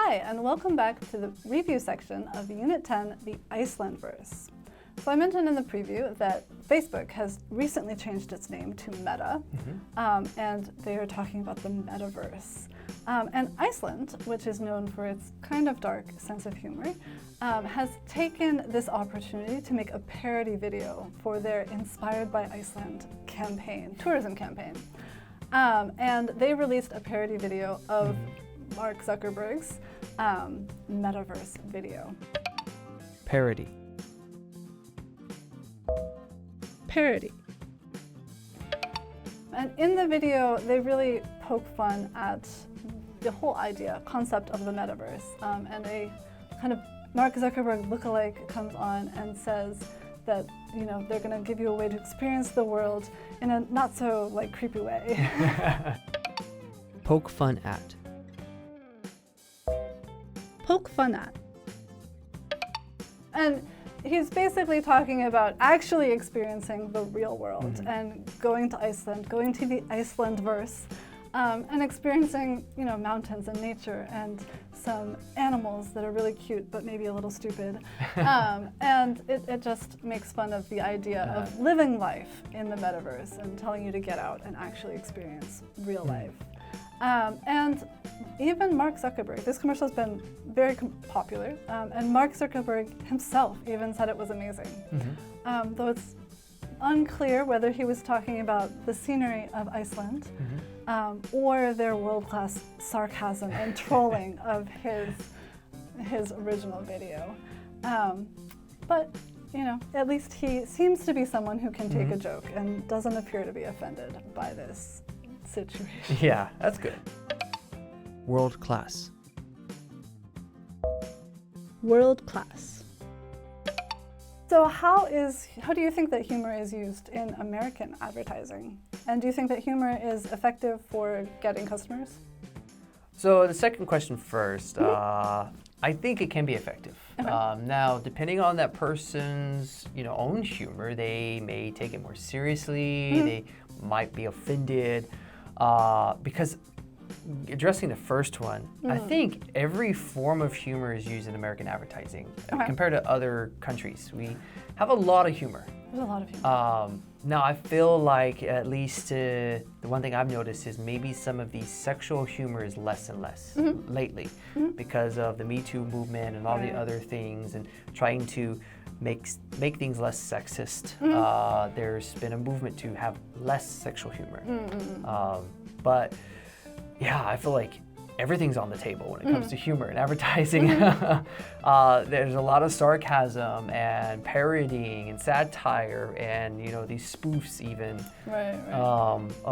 Hi, and welcome back to the review section of Unit 10, the Icelandverse. So I mentioned in the preview that Facebook has recently changed its name to Meta, and they are talking about the Metaverse. And Iceland, which is known for its kind of dark sense of humor, has taken this opportunity to make a parody video for their Inspired by Iceland campaign, tourism campaign. And they released a parody video of Mark Zuckerberg's Metaverse video. Parody. Parody. And in the video, they really poke fun at the whole concept of the metaverse. And a kind of Mark Zuckerberg lookalike comes on and says that they're going to give you a way to experience the world in a not so creepy way. Poke fun at. Poke fun at. And he's basically talking about actually experiencing the real world and going to Iceland, going to the Icelandverse, and experiencing, mountains and nature and some animals that are really cute but maybe a little stupid. And it just makes fun of the idea of living life in the metaverse and telling you to get out and actually experience real life. And even Mark Zuckerberg, this commercial has been very popular, and Mark Zuckerberg himself even said it was amazing. Though it's unclear whether he was talking about the scenery of Iceland or their world-class sarcasm and trolling of his original video. But at least he seems to be someone who can take a joke and doesn't appear to be offended by this situation. Yeah, that's good. World class. World class. So how do you think that humor is used in American advertising? And do you think that humor is effective for getting customers? So the second question first. I think it can be effective. Okay. Now, depending on that person's own humor, they may take it more seriously. They might be offended. Because addressing the first one, I think every form of humor is used in American advertising compared to other countries. We have a lot of humor. There's a lot of humor. Now, I feel like at least the one thing I've noticed is maybe some of the sexual humor is less and less lately because of the Me Too movement and all the other things and trying to make things less sexist. There's been a movement to have less sexual humor. But yeah, I feel like everything's on the table when it comes to humor and advertising. There's a lot of sarcasm and parodying and satire and these spoofs even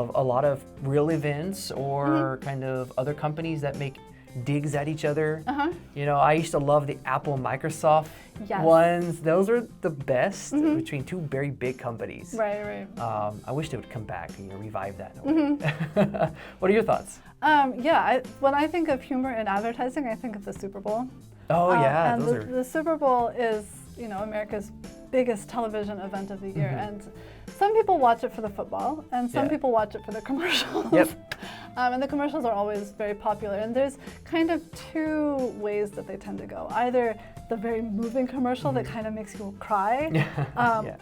of a lot of real events or kind of other companies that make digs at each other. I used to love the Apple Microsoft ones. Those are the best between two very big companies. Right. I wish they would come back and revive that in a way. What are your thoughts? When I think of humor in advertising, I think of the Super Bowl. Oh yeah, and the Super Bowl is America's biggest television event of the year, and some people watch it for the football, and some people watch it for the commercials. And the commercials are always very popular, and there's kind of two ways that they tend to go. Either the very moving commercial that kind of makes you cry,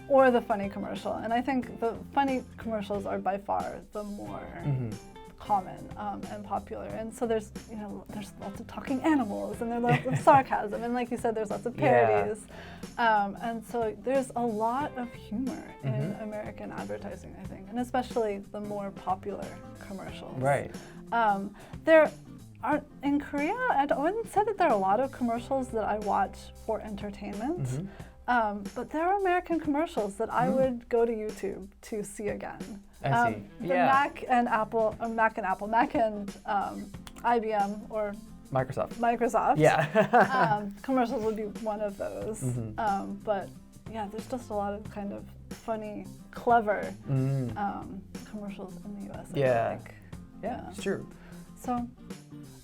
or the funny commercial. And I think the funny commercials are by far the more common and popular. And so there's lots of talking animals, and there's lots of sarcasm, and like you said, there's lots of parodies. And so there's a lot of humor in American advertising, I think, and especially the more popular commercials. Right. There are, in Korea, I wouldn't say that there are a lot of commercials that I watch for entertainment, but there are American commercials that I would go to YouTube to see again. I see. The Mac and IBM or Microsoft. Commercials would be one of those. But yeah, there's just a lot of kind of funny, clever commercials in the US. I feel like. Yeah, it's true. So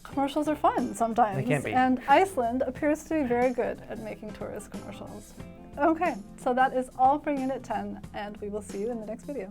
commercials are fun sometimes. They can be. And Iceland appears to be very good at making tourist commercials. Okay, so that is all for Unit 10, and we will see you in the next video.